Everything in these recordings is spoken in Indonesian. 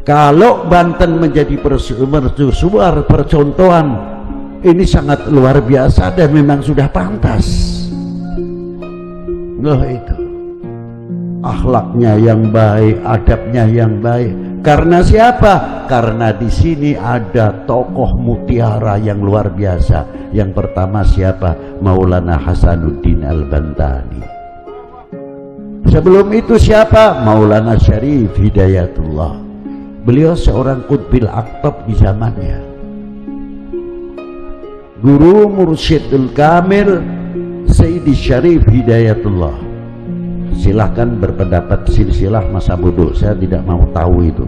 Kalau Banten menjadi mercusuar percontohan, ini sangat luar biasa dan memang sudah pantas. Loh, itu akhlaknya yang baik, adabnya yang baik. Karena siapa? Karena di sini ada tokoh mutiara yang luar biasa. Yang pertama siapa? Maulana Hasanuddin Al-Bantani. Sebelum itu siapa? Maulana Syarif Hidayatullah. Beliau seorang qutbil aktab di zamannya. Guru Mursyidul Kamil Sayyidi Syarif Hidayatullah. Silahkan berpendapat silsilah masa bodoh, saya tidak mau tahu itu.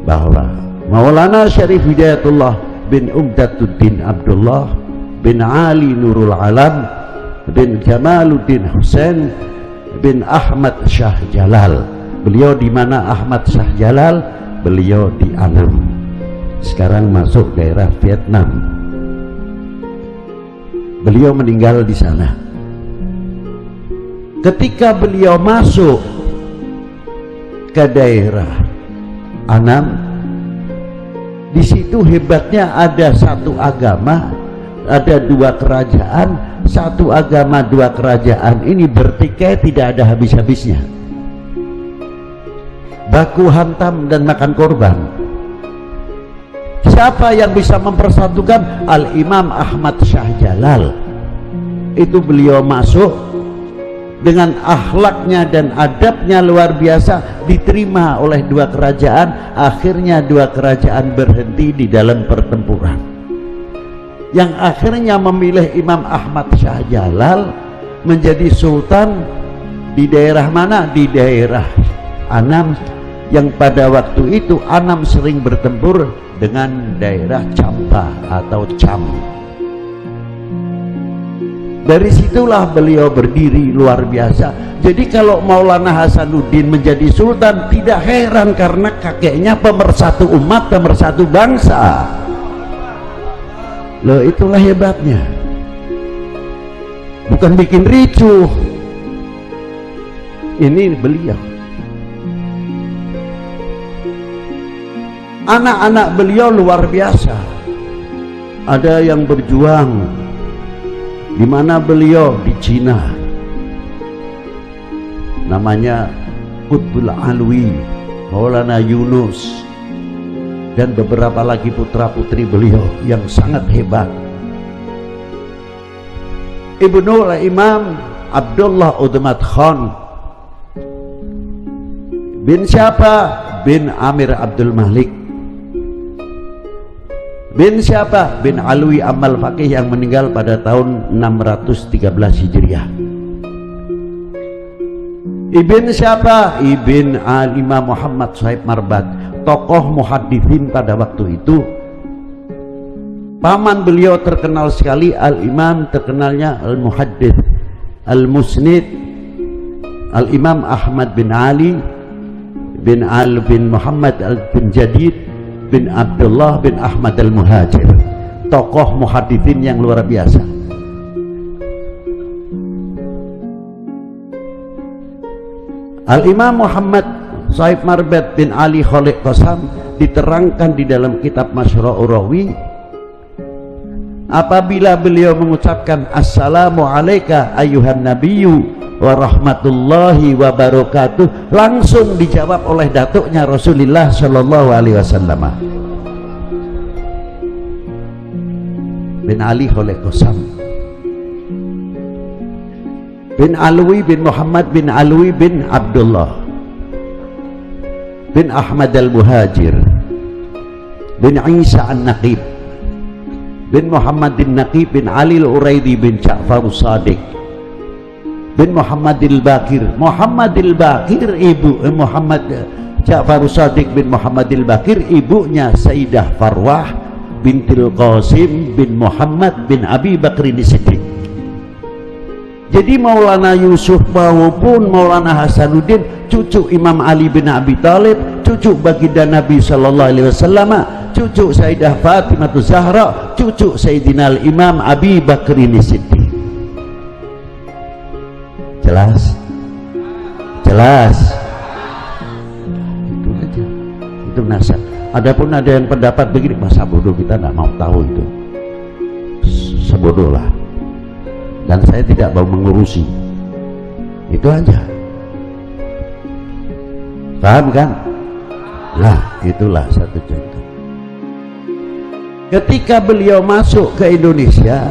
Bahwa Maulana Syarif Hidayatullah bin Umdatuddin Abdullah bin Ali Nurul Alam bin Jamaluddin Husain bin Ahmad Shah Jalal. Beliau di mana Ahmad Shah Jalal? Beliau di Annam. Sekarang masuk daerah Vietnam. Beliau meninggal di sana. Ketika beliau masuk ke daerah Annam, di situ hebatnya ada satu agama, ada dua kerajaan. Satu agama dua kerajaan ini bertikai tidak ada habis-habisnya, baku hantam dan makan korban. Siapa yang bisa mempersatukan? Al-Imam Ahmad Shah Jalal. Itu beliau masuk dengan akhlaknya dan adabnya luar biasa, diterima oleh dua kerajaan. Akhirnya dua kerajaan berhenti di dalam pertempuran, yang akhirnya memilih Imam Ahmad Shah Jalal menjadi sultan di daerah mana? Di daerah Annam, yang pada waktu itu Annam sering bertempur dengan daerah Champa atau Cham. Dari situlah beliau berdiri luar biasa. Jadi kalau Maulana Hasanuddin menjadi sultan tidak heran, karena kakeknya pemersatu umat, pemersatu bangsa. Loh, itulah hebatnya. Bukan bikin ricuh. Ini beliau. Anak-anak beliau luar biasa. Ada yang berjuang. Di mana beliau? Di Cina. Namanya Qutbul Alwi, Maulana Yunus, dan beberapa lagi putra-putri beliau yang sangat hebat. Ibnu Imam Abdullah Udmat Khan bin siapa? Bin Amir Abdul Malik. Bin siapa? Bin Alwi Amal Faqih yang meninggal pada tahun 613 Hijriah. Ibn siapa? Ibn Al-Imam Muhammad Sahib Marbat, tokoh muhaddithin pada waktu itu. Paman beliau terkenal sekali, Al-Imam, terkenalnya Al-Muhaddith Al-Musnid Al-Imam Ahmad bin Ali bin Al bin Muhammad Al bin Jadid bin Abdullah bin Ahmad Al-Muhajir, tokoh muhaddithin yang luar biasa. Al-Imam Muhammad Sahib Marbat bin Ali Khalid Qasam diterangkan di dalam kitab Masyru'ur Rawi, apabila beliau mengucapkan assalamu alayka ayyuhan nabiyyu wa rahmatullahi wa barakatuh, langsung dijawab oleh datuknya Rasulullah sallallahu alaihi wasallam. Bin Ali Khalid Qasam bin Alwi bin Muhammad bin Alwi bin Abdullah bin Ahmad Al-Muhajir bin Isa An-Naqib bin Muhammad An-Naqib bin Ali Al-Uraidi bin Ja'far As-Sadiq bin Muhammad Al-Bakir. Muhammad Al-Bakir ibu Muhammad Ja'far As-Sadiq bin Muhammad Al-Bakir, ibunya Sayyidah Farwah bintil Qasim bin Muhammad bin Abi Bakrin Siddiq. Jadi Maulana Yusuf maupun Maulana Hasanuddin cucu Imam Ali bin Abi Thalib, cucu baginda Nabi sallallahu alaihi wasallam, cucu Sayyidah Fatimah Zahra, cucu Sayyidina Al-Imam Abi Bakrin Siddiq. Jelas? Jelas? Itu Itu nasab. Adapun ada yang pendapat begini, masa bodoh, kita nggak mau tahu itu. Sebodoh lah. Dan saya tidak mau mengurusi. Itu aja. Paham kan? Nah, itulah satu contoh. Ketika beliau masuk ke Indonesia,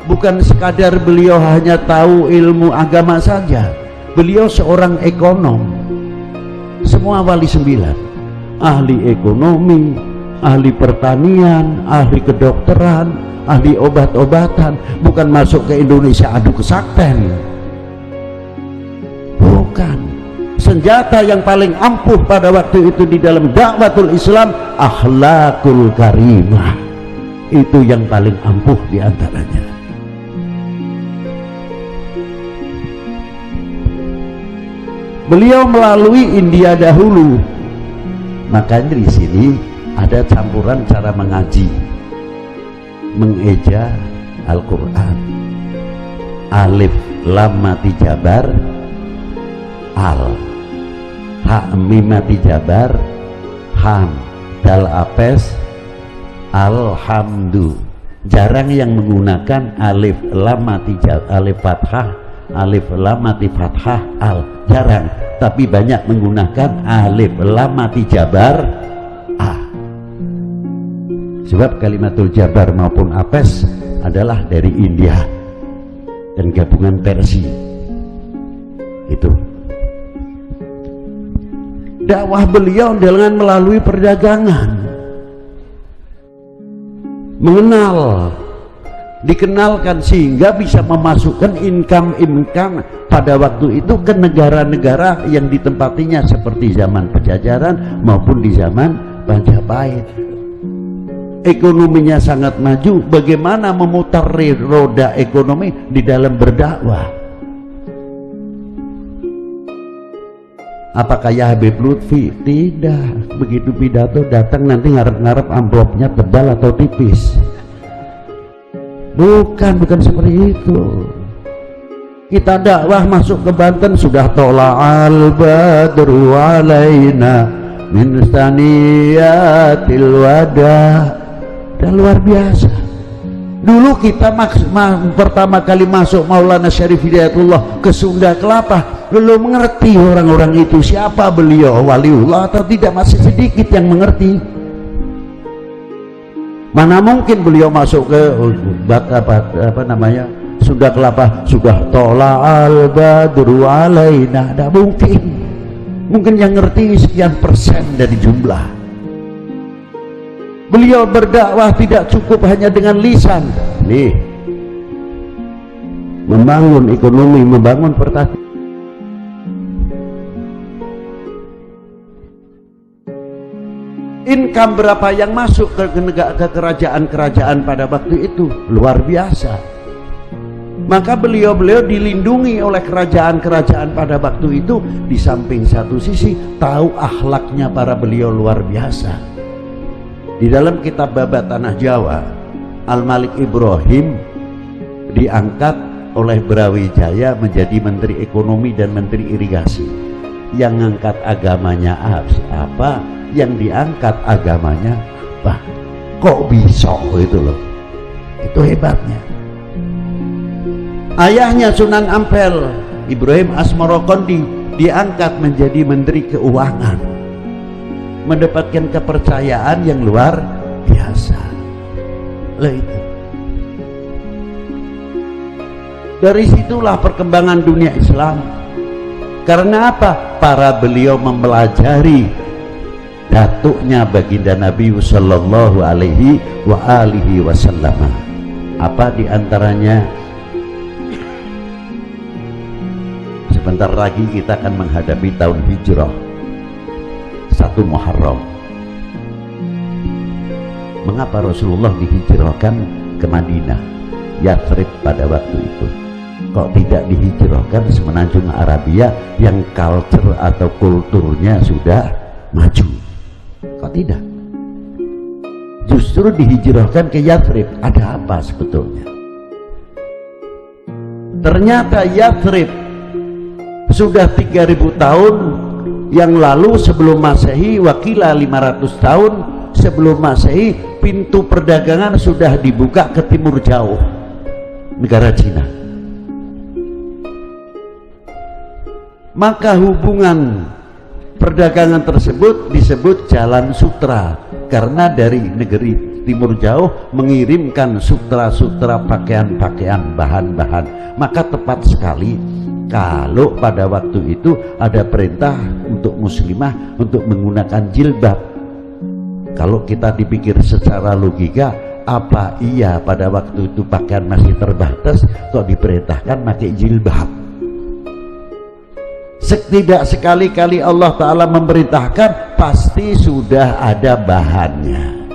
bukan sekadar beliau hanya tahu ilmu agama saja, beliau seorang ekonom. Semua wali 9, ahli ekonomi, ahli pertanian, ahli kedokteran, ahli obat-obatan. Bukan masuk ke Indonesia adu kesaktian, bukan. Senjata yang paling ampuh pada waktu itu di dalam dakwatul Islam, akhlakul karimah. Itu yang paling ampuh diantaranya. Beliau melalui India dahulu, makanya di sini ada campuran cara mengaji, mengeja Al-Quran. Alif lam mati jabar, al, ha mim mati jabar, ham, dal apes, alhamdu. Jarang yang menggunakan alif lam mati jabar, alif fathah, alif lam mati fathah, al. Jarang. Tapi banyak menggunakan alif lam mati jabar, a. Sebab kalimatul jabar maupun apes adalah dari India dan gabungan Persia. Itu dakwah beliau dengan melalui perdagangan, mengenal, dikenalkan, sehingga bisa memasukkan income pada waktu itu ke negara-negara yang ditempatinya, seperti zaman penjajahan maupun di zaman Majapahit. Ekonominya sangat maju. Bagaimana memutar roda ekonomi di dalam berdakwah? Apakah ya Habib Lutfi? Tidak. Begitu pidato datang nanti ngarep-ngarep amplopnya tebal atau tipis. Bukan seperti itu. Kita dakwah masuk ke Banten, sudah tola'al badru alaina min saniyatil wada. Dan luar biasa. Dulu kita pertama kali masuk Maulana Syarif Hidayatullah ke Sunda Kelapa, belum mengerti orang-orang itu siapa beliau, waliullah atau tidak, masih sedikit yang mengerti. Mana mungkin beliau masuk ke apa namanya Sunda Kelapa sudah tola'al badru alaina, tidak mungkin. Mungkin yang ngerti sekian persen dari jumlah. Beliau berdakwah tidak cukup hanya dengan lisan. Nih, membangun ekonomi, membangun pertanian. Income berapa yang masuk ke kerajaan-kerajaan pada waktu itu luar biasa. Maka beliau dilindungi oleh kerajaan-kerajaan pada waktu itu. Di samping satu sisi tahu akhlaknya para beliau luar biasa. Di dalam kitab Babat Tanah Jawa, Al-Malik Ibrahim diangkat oleh Brawijaya menjadi Menteri Ekonomi dan Menteri Irigasi. Yang ngangkat agamanya apa? Yang diangkat agamanya apa? Kok bisa itu loh? Itu hebatnya. Ayahnya Sunan Ampel, Ibrahim Asmarokondi, diangkat menjadi Menteri Keuangan, mendapatkan kepercayaan yang luar biasa. Lah itu. Dari situlah perkembangan dunia Islam. Karena apa? Para beliau mempelajari datuknya baginda Nabi sallallahu alaihi wasallam. Apa diantaranya? Sebentar lagi kita akan menghadapi tahun Hijrah 1 Muharram. Mengapa Rasulullah dihijrahkan ke Madinah, Yathrib pada waktu itu? Kok tidak dihijrahkan semenanjung Arabia yang culture atau kulturnya sudah maju? Kok tidak? Justru dihijrahkan ke Yathrib. Ada apa sebetulnya? Ternyata Yathrib sudah 3000 tahun yang lalu sebelum Masehi, wakila 500 tahun sebelum Masehi, pintu perdagangan sudah dibuka ke timur jauh, negara Cina. Maka hubungan perdagangan tersebut disebut Jalan Sutra, karena dari negeri timur jauh mengirimkan sutra-sutra, pakaian-pakaian, bahan-bahan. Maka tepat sekali kalau pada waktu itu ada perintah untuk muslimah untuk menggunakan jilbab. Kalau kita dipikir secara logika, apa iya pada waktu itu pakaian masih terbatas kok diperintahkan pakai jilbab? Setidak sekali-kali Allah Ta'ala memerintahkan, pasti sudah ada bahannya.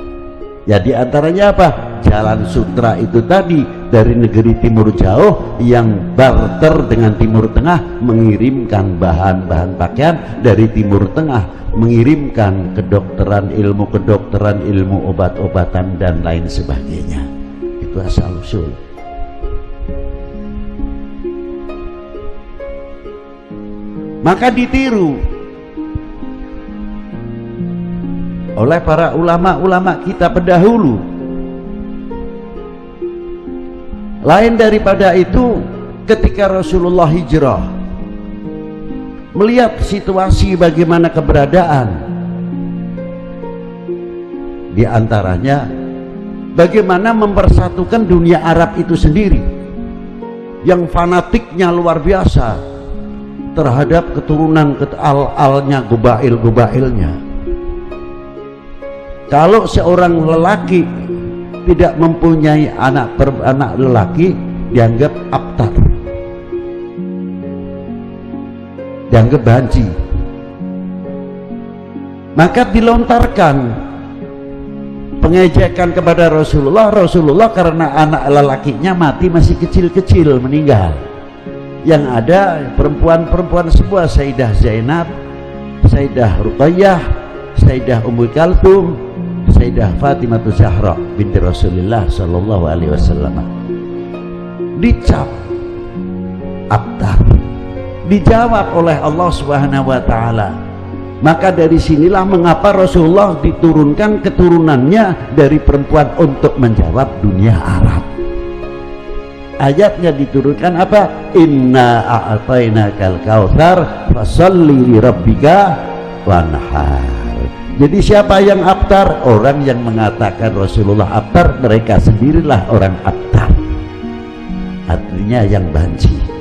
Ya diantaranya apa? Jalan Sutra itu tadi, dari negeri timur jauh yang barter dengan timur tengah, mengirimkan bahan-bahan pakaian dari timur tengah, mengirimkan kedokteran, ilmu obat-obatan dan lain sebagainya. Itu asal usul. Maka ditiru oleh para ulama-ulama kita pendahulu. Lain daripada itu, ketika Rasulullah hijrah, melihat situasi bagaimana keberadaan, di antaranya bagaimana mempersatukan dunia Arab itu sendiri yang fanatiknya luar biasa terhadap keturunan al-alnya, gubail-gubailnya. Kalau seorang lelaki tidak mempunyai anak lelaki, dianggap abtar, dianggap banci. Maka dilontarkan pengejekan kepada Rasulullah karena anak lelakinya mati masih kecil-kecil, meninggal. Yang ada perempuan-perempuan sebuah, Sayyidah Zainab, Sayyidah Ruqayyah, Sayyidah Ummu Kalthum, Sayyidah Fatimah Zahra binti Rasulullah sallallahu alaihi wasallam. Dicap abtar, dijawab oleh Allah Subhanahu wa taala. Maka dari sinilah mengapa Rasulullah diturunkan keturunannya dari perempuan untuk menjawab dunia Arab. Ayatnya diturunkan apa? Inna a'tainakal kautsar fasholli li rabbika wanhar. Jadi siapa yang abtar? Orang yang mengatakan Rasulullah abtar, mereka sendirilah orang abtar, artinya yang banci.